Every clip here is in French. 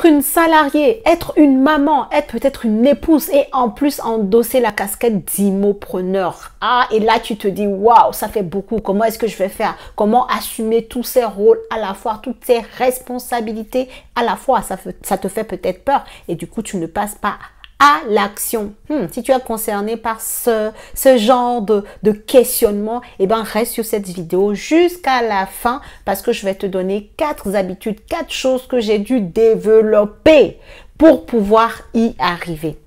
être une salariée, être une maman, être peut-être une épouse et en plus endosser la casquette d'immopreneur. Ah, et là tu te dis, waouh, ça fait beaucoup. Comment est-ce que je vais faire? Comment assumer tous ces rôles à la fois, toutes ces responsabilités à la fois? Ça te fait peut-être peur et du coup tu ne passes pas à l'action. Si tu es concerné par ce genre de questionnement, eh ben reste sur cette vidéo jusqu'à la fin parce que je vais te donner 4 habitudes, 4 choses que j'ai dû développer pour pouvoir y arriver.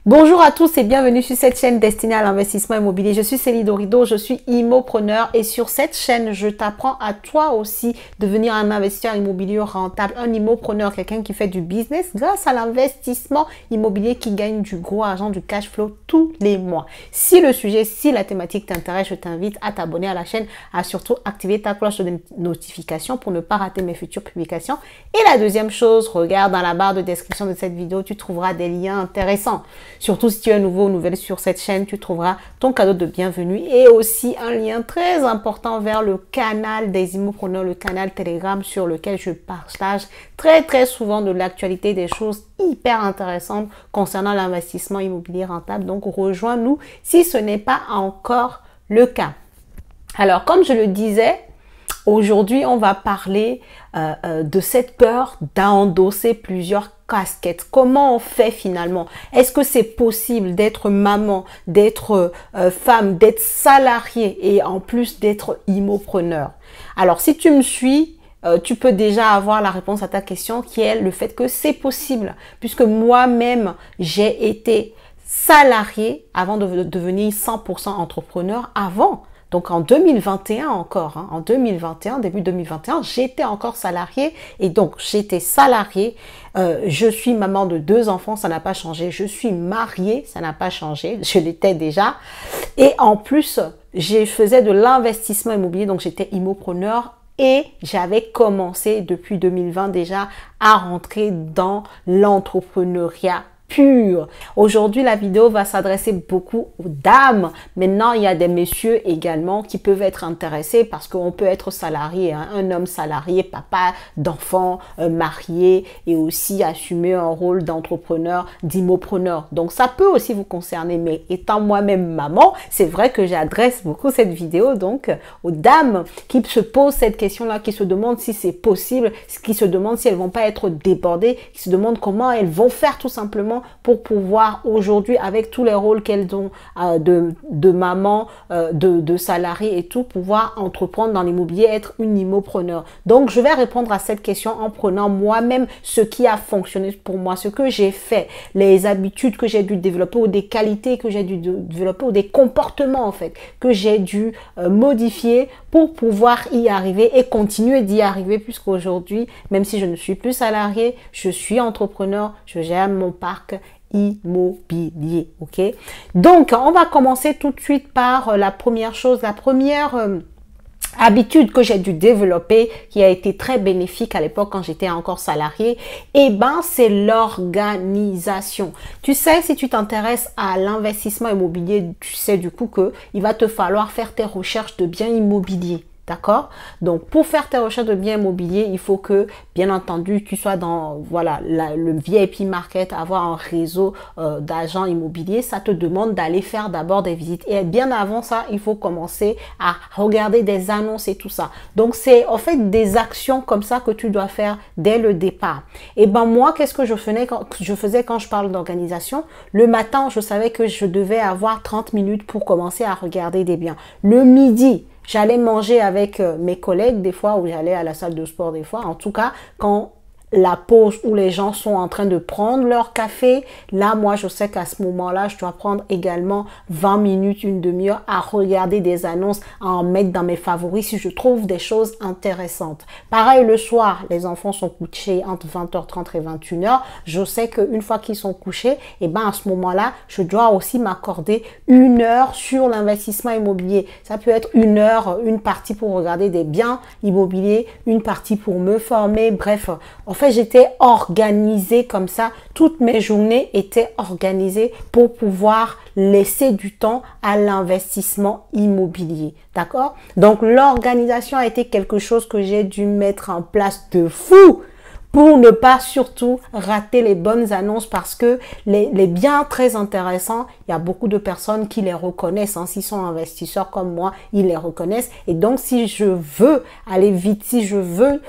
Bonjour à tous et bienvenue sur cette chaîne destinée à l'investissement immobilier. Je suis Céline Dorido, je suis immopreneur et sur cette chaîne, je t'apprends à toi aussi devenir un investisseur immobilier rentable, un immopreneur, quelqu'un qui fait du business grâce à l'investissement immobilier qui gagne du gros argent, du cash flow tous les mois. Si le sujet, si la thématique t'intéresse, je t'invite à t'abonner à la chaîne, à surtout activer ta cloche de notification pour ne pas rater mes futures publications. Et la deuxième chose, regarde dans la barre de description de cette vidéo, tu trouveras des liens intéressants. Surtout si tu es nouveau ou nouvelle sur cette chaîne, tu trouveras ton cadeau de bienvenue et aussi un lien très important vers le canal des immopreneurs, le canal Telegram sur lequel je partage très souvent de l'actualité, des choses hyper intéressantes concernant l'investissement immobilier rentable. Donc rejoins-nous si ce n'est pas encore le cas. Alors comme je le disais, aujourd'hui, on va parler de cette peur d'endosser plusieurs casquettes. Comment on fait finalement? Est-ce que c'est possible d'être maman, d'être femme, d'être salariée et en plus d'être immopreneur? Alors, si tu me suis, tu peux déjà avoir la réponse à ta question qui est le fait que c'est possible. Puisque moi-même, j'ai été salariée avant de devenir 100% entrepreneur avant. Donc en 2021 encore, en 2021, début 2021, j'étais encore salariée et donc j'étais salariée. Je suis maman de 2 enfants, ça n'a pas changé. Je suis mariée, ça n'a pas changé. Je l'étais déjà. Et en plus, je faisais de l'investissement immobilier, donc j'étais immopreneur. Et j'avais commencé depuis 2020 déjà à rentrer dans l'entrepreneuriat pur. Aujourd'hui, la vidéo va s'adresser beaucoup aux dames. Maintenant, il y a des messieurs également qui peuvent être intéressés parce qu'on peut être salarié, hein, un homme salarié, papa d'enfants, marié et aussi assumer un rôle d'entrepreneur, d'immopreneur. Donc, ça peut aussi vous concerner. Mais étant moi-même maman, c'est vrai que j'adresse beaucoup cette vidéo donc aux dames qui se posent cette question-là, qui se demandent si c'est possible, qui se demandent si elles vont pas être débordées, qui se demandent comment elles vont faire tout simplement pour pouvoir aujourd'hui, avec tous les rôles qu'elles ont de maman, de salarié et tout, pouvoir entreprendre dans l'immobilier, être une immopreneur. Donc, je vais répondre à cette question en prenant moi-même ce qui a fonctionné pour moi, ce que j'ai fait, les habitudes que j'ai dû développer ou des qualités que j'ai dû développer ou des comportements en fait que j'ai dû modifier pour pouvoir y arriver et continuer d'y arriver puisqu'aujourd'hui, même si je ne suis plus salarié, je suis entrepreneur, je gère mon parc immobilier, ok? Donc, on va commencer tout de suite par la première chose, la première habitude que j'ai dû développer, qui a été très bénéfique à l'époque quand j'étais encore salariée, et ben c'est l'organisation. Tu sais, si tu t'intéresses à l'investissement immobilier, tu sais du coup que il va te falloir faire tes recherches de biens immobiliers. D'accord? Donc, pour faire tes recherches de biens immobiliers, il faut que, bien entendu, tu sois dans, voilà, le VIP market, avoir un réseau d'agents immobiliers. Ça te demande d'aller faire d'abord des visites. Et bien avant ça, il faut commencer à regarder des annonces et tout ça. Donc, c'est en fait des actions comme ça que tu dois faire dès le départ. Et ben moi, qu'est-ce que je faisais quand je parle d'organisation? Le matin, je savais que je devais avoir 30 minutes pour commencer à regarder des biens. Le midi, j'allais manger avec mes collègues des fois ou j'allais à la salle de sport des fois. En tout cas, quand la pause où les gens sont en train de prendre leur café, là, moi, je sais qu'à ce moment-là, je dois prendre également 20 minutes, une demi-heure à regarder des annonces, à en mettre dans mes favoris si je trouve des choses intéressantes. Pareil, le soir, les enfants sont couchés entre 20h30 et 21h. Je sais qu'une fois qu'ils sont couchés, et ben à ce moment-là, je dois aussi m'accorder 1 heure sur l'investissement immobilier. Ça peut être 1 heure, une partie pour regarder des biens immobiliers, une partie pour me former, bref. En fait, j'étais organisée comme ça. Toutes mes journées étaient organisées pour pouvoir laisser du temps à l'investissement immobilier. D'accord? Donc, l'organisation a été quelque chose que j'ai dû mettre en place de fou pour ne pas surtout rater les bonnes annonces parce que les biens très intéressants, il y a beaucoup de personnes qui les reconnaissent. S'ils sont investisseurs comme moi, ils les reconnaissent. Et donc, si je veux aller vite, si je veux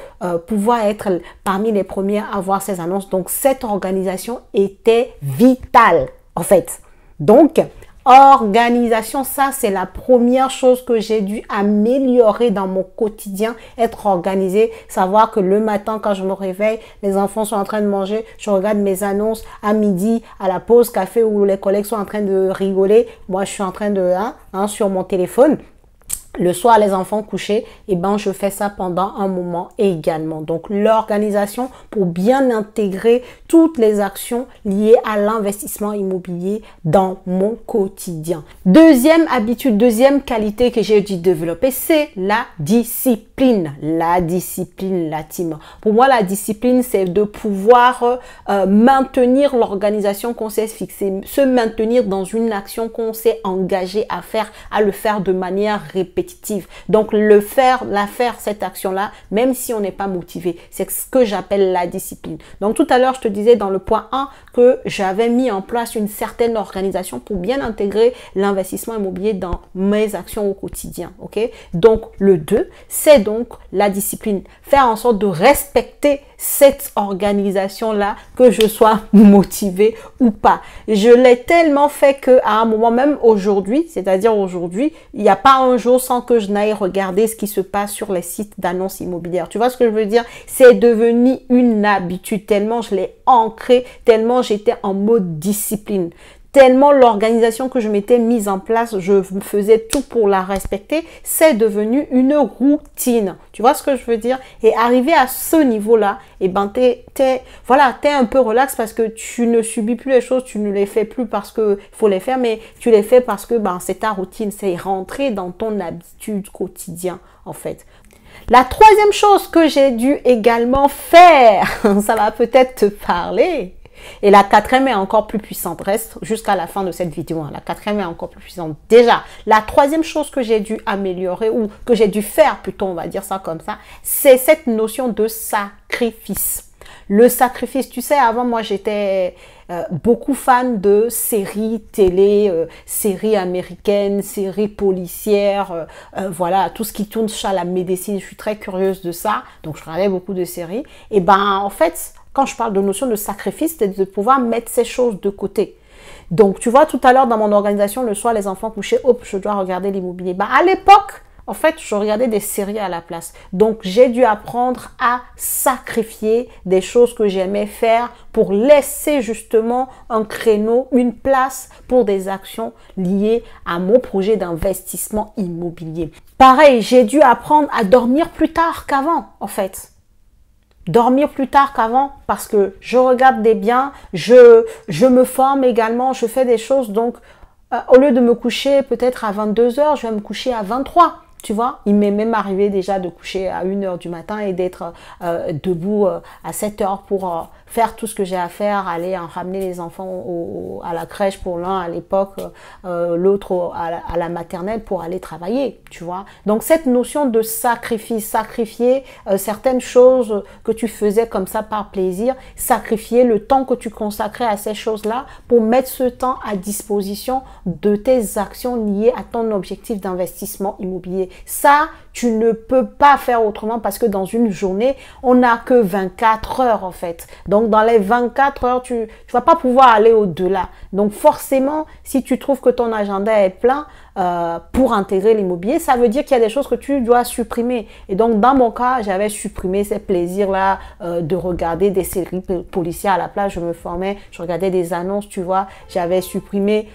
pouvoir être parmi les premiers à voir ces annonces, donc cette organisation était vitale en fait. Donc, organisation, ça c'est la première chose que j'ai dû améliorer dans mon quotidien, être organisé, savoir que le matin quand je me réveille, les enfants sont en train de manger, je regarde mes annonces à midi, à la pause café où les collègues sont en train de rigoler, moi je suis en train de, sur mon téléphone. Le soir, les enfants couchés, et ben je fais ça pendant un moment également. Donc, l'organisation pour bien intégrer toutes les actions liées à l'investissement immobilier dans mon quotidien. Deuxième habitude, deuxième qualité que j'ai dû développer, c'est la discipline. La discipline, la team. Pour moi, la discipline, c'est de pouvoir maintenir l'organisation qu'on s'est fixée, se maintenir dans une action qu'on s'est engagé à faire, à le faire de manière répétitive. Donc, cette action-là, même si on n'est pas motivé, c'est ce que j'appelle la discipline. Donc, tout à l'heure, je te disais dans le point 1 que j'avais mis en place une certaine organisation pour bien intégrer l'investissement immobilier dans mes actions au quotidien. Ok? Donc, le 2, c'est donc la discipline. Faire en sorte de respecter cette organisation-là, que je sois motivée ou pas. Je l'ai tellement fait qu'à un moment, même aujourd'hui, c'est-à-dire aujourd'hui, il n'y a pas un jour sans que je n'aille regarder ce qui se passe sur les sites d'annonces immobilières. Tu vois ce que je veux dire? C'est devenu une habitude, tellement je l'ai ancré, tellement j'étais en mode discipline. Tellement l'organisation que je m'étais mise en place, je faisais tout pour la respecter, c'est devenu une routine. Tu vois ce que je veux dire? Et arrivé à ce niveau-là, et ben t'es un peu relax parce que tu ne subis plus les choses, tu ne les fais plus parce que faut les faire, mais tu les fais parce que c'est ta routine, c'est rentré dans ton habitude quotidienne en fait. La troisième chose que j'ai dû également faire, ça va peut-être te parler. Et la quatrième est encore plus puissante. Reste jusqu'à la fin de cette vidéo. La quatrième est encore plus puissante. Déjà, la troisième chose que j'ai dû améliorer ou que j'ai dû faire plutôt, on va dire ça comme ça, c'est cette notion de sacrifice. Le sacrifice, tu sais, avant moi j'étais beaucoup fan de séries télé, séries américaines, séries policières, voilà, tout ce qui tourne sur la médecine. Je suis très curieuse de ça, donc je regardais beaucoup de séries. Et en fait, quand je parle de notion de sacrifice, c'est de pouvoir mettre ces choses de côté. Donc, tu vois, tout à l'heure, dans mon organisation, le soir, les enfants couchés, hop, je dois regarder l'immobilier. À l'époque, en fait, je regardais des séries à la place. Donc, j'ai dû apprendre à sacrifier des choses que j'aimais faire pour laisser justement un créneau, une place pour des actions liées à mon projet d'investissement immobilier. Pareil, j'ai dû apprendre à dormir plus tard qu'avant, en fait. Dormir plus tard qu'avant parce que je regarde des biens, je me forme également, je fais des choses. Donc, au lieu de me coucher peut-être à 22 heures, je vais me coucher à 23. Tu vois, il m'est même arrivé déjà de coucher à 1 heure du matin et d'être debout à 7 heures pour faire tout ce que j'ai à faire, aller ramener les enfants à la crèche pour l'un à l'époque, l'autre à la maternelle pour aller travailler, tu vois. Donc, cette notion de sacrifice, sacrifier certaines choses que tu faisais comme ça par plaisir, sacrifier le temps que tu consacrais à ces choses-là pour mettre ce temps à disposition de tes actions liées à ton objectif d'investissement immobilier. Ça, tu ne peux pas faire autrement parce que dans une journée, on n'a que 24 heures en fait. Donc, dans les 24 heures, tu vas pas pouvoir aller au-delà. Donc, forcément, si tu trouves que ton agenda est plein pour intégrer l'immobilier, ça veut dire qu'il y a des choses que tu dois supprimer. Et donc, dans mon cas, j'avais supprimé ces plaisirs-là de regarder des séries policières à la place. Je me formais, je regardais des annonces, tu vois. J'avais supprimé,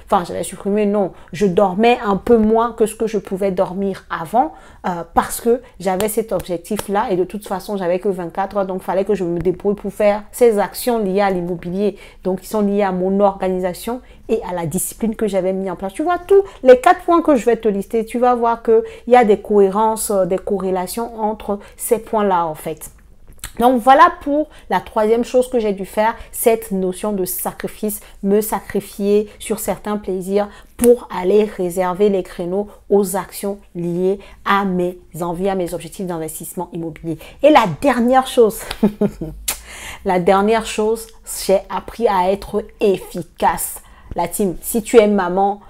non. Je dormais un peu moins que ce que je pouvais dormir avant parce que j'avais cet objectif-là et de toute façon, j'avais que 24 heures. Donc, il fallait que je me débrouille pour faire ces actions liées à l'immobilier. Donc, qui sont liées à mon organisation et à la discipline que j'avais mis en place. Tu vois, tous les 4 points que je vais te lister, tu vas voir qu'il y a des cohérences, des corrélations entre ces points-là, en fait. Donc, voilà pour la troisième chose que j'ai dû faire, cette notion de sacrifice, me sacrifier sur certains plaisirs pour aller réserver les créneaux aux actions liées à mes envies, à mes objectifs d'investissement immobilier. Et la dernière chose, La dernière chose, j'ai appris à être efficace. La team, si tu es maman,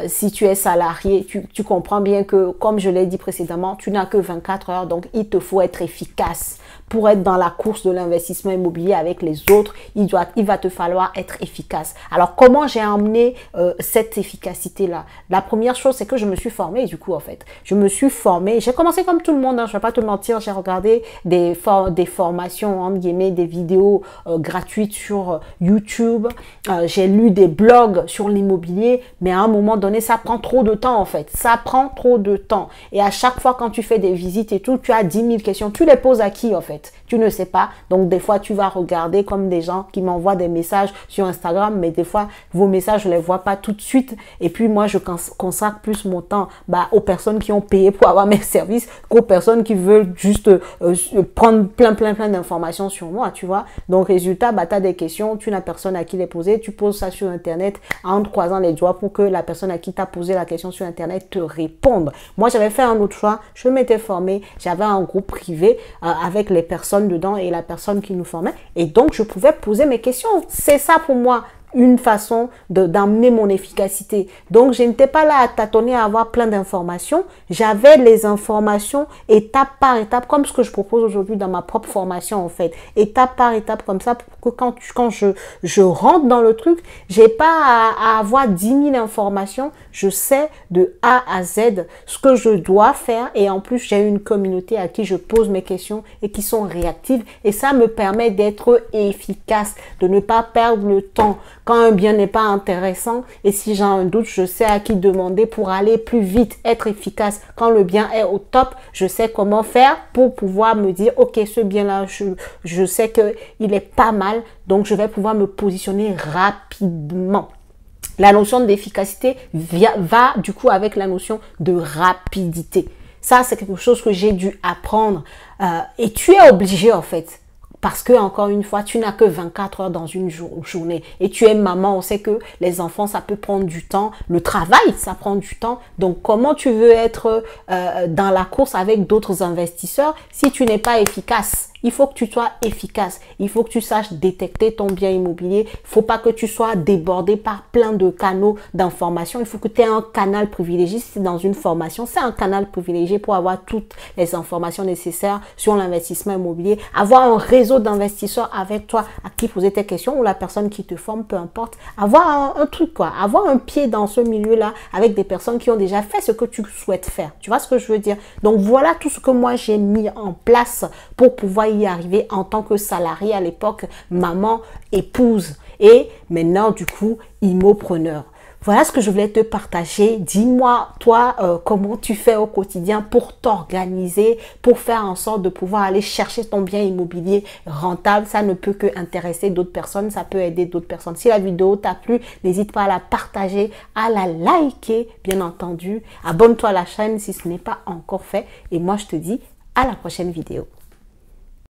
si tu es salarié, tu comprends bien que, comme je l'ai dit précédemment, tu n'as que 24 heures, donc il te faut être efficace. Pour être dans la course de l'investissement immobilier avec les autres, il va te falloir être efficace. Alors, comment j'ai emmené cette efficacité-là? La première chose, c'est que je me suis formée, du coup, en fait. Je me suis formée. J'ai commencé comme tout le monde, hein, je ne vais pas te mentir. J'ai regardé des formations, entre guillemets, des vidéos gratuites sur YouTube. J'ai lu des blogs sur l'immobilier, mais à un moment donné, ça prend trop de temps, en fait. Ça prend trop de temps. Et à chaque fois, quand tu fais des visites et tout, tu as 10 000 questions. Tu les poses à qui, en fait? Tu ne sais pas. Donc, des fois, tu vas regarder comme des gens qui m'envoient des messages sur Instagram, mais des fois, vos messages, je ne les vois pas tout de suite. Et puis, moi, je consacre plus mon temps aux personnes qui ont payé pour avoir mes services qu'aux personnes qui veulent juste prendre plein d'informations sur moi, tu vois. Donc, résultat, tu as des questions, tu n'as personne à qui les poser. Tu poses ça sur Internet en te croisant les doigts pour que la personne à qui tu as posé la question sur Internet te réponde. Moi, j'avais fait un autre choix. Je m'étais formée. J'avais un groupe privé avec les personnes dedans et la personne qui nous formait. Et donc, je pouvais poser mes questions. C'est ça pour moi une façon d'amener mon efficacité. Donc, je n'étais pas là à tâtonner, à avoir plein d'informations. J'avais les informations étape par étape, comme ce que je propose aujourd'hui dans ma propre formation, en fait. Étape par étape, comme ça, pour que quand je rentre dans le truc, j'ai pas à avoir 10 000 informations. Je sais de A à Z ce que je dois faire. Et en plus, j'ai une communauté à qui je pose mes questions et qui sont réactives. Et ça me permet d'être efficace, de ne pas perdre le temps. Quand un bien n'est pas intéressant et si j'ai un doute, je sais à qui demander pour aller plus vite, être efficace. Quand le bien est au top, je sais comment faire pour pouvoir me dire, ok, ce bien-là, je sais qu'il est pas mal, donc je vais pouvoir me positionner rapidement. La notion d'efficacité va du coup avec la notion de rapidité. Ça, c'est quelque chose que j'ai dû apprendre et tu es obligé en fait. Parce que, encore une fois, tu n'as que 24 heures dans une journée et tu es maman. On sait que les enfants, ça peut prendre du temps. Le travail, ça prend du temps. Donc, comment tu veux être dans la course avec d'autres investisseurs si tu n'es pas efficace? Il faut que tu sois efficace. Il faut que tu saches détecter ton bien immobilier. Il ne faut pas que tu sois débordé par plein de canaux d'information. Il faut que tu aies un canal privilégié. Si c'est dans une formation, c'est un canal privilégié pour avoir toutes les informations nécessaires sur l'investissement immobilier. Avoir un réseau d'investisseurs avec toi à qui poser tes questions ou la personne qui te forme, peu importe. Avoir un truc, quoi. Avoir un pied dans ce milieu-là avec des personnes qui ont déjà fait ce que tu souhaites faire. Tu vois ce que je veux dire? Donc, voilà tout ce que moi, j'ai mis en place pour pouvoir y arriver en tant que salarié à l'époque, maman, épouse et maintenant du coup immopreneur. Voilà ce que je voulais te partager. Dis-moi, toi, comment tu fais au quotidien pour t'organiser, pour faire en sorte de pouvoir aller chercher ton bien immobilier rentable. Ça ne peut que intéresser d'autres personnes, ça peut aider d'autres personnes. Si la vidéo t'a plu, n'hésite pas à la partager, à la liker, bien entendu. Abonne-toi à la chaîne si ce n'est pas encore fait. Et moi, je te dis à la prochaine vidéo.